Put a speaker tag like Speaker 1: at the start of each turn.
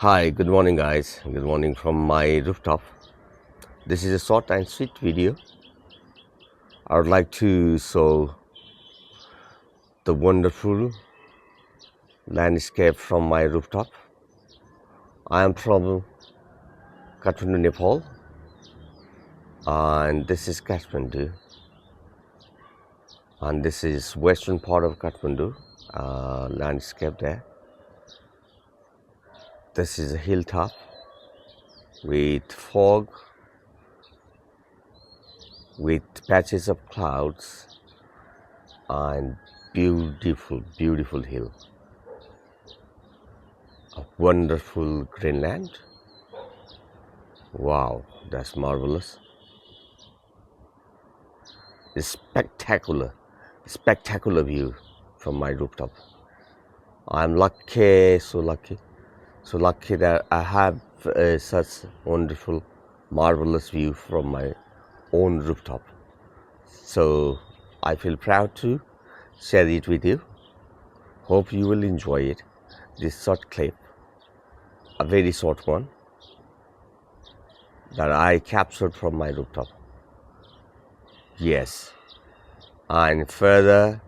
Speaker 1: Hi, good morning, guys. Good morning from my rooftop. This is a short and sweet video. I would like to show the wonderful landscape from my rooftop. I am from Kathmandu, Nepal, and this is Kathmandu, and this is western part of Kathmandu landscape there. This is a hilltop with fog, with patches of clouds, and beautiful hill. A wonderful Greenland. Wow, that's marvelous. It's spectacular view from my rooftop. I'm lucky, so lucky that I have such wonderful, marvelous view from my own rooftop. So I feel proud to share it with you. Hope you will enjoy it. This short clip, a very short one, that I captured from my rooftop. Yes, and further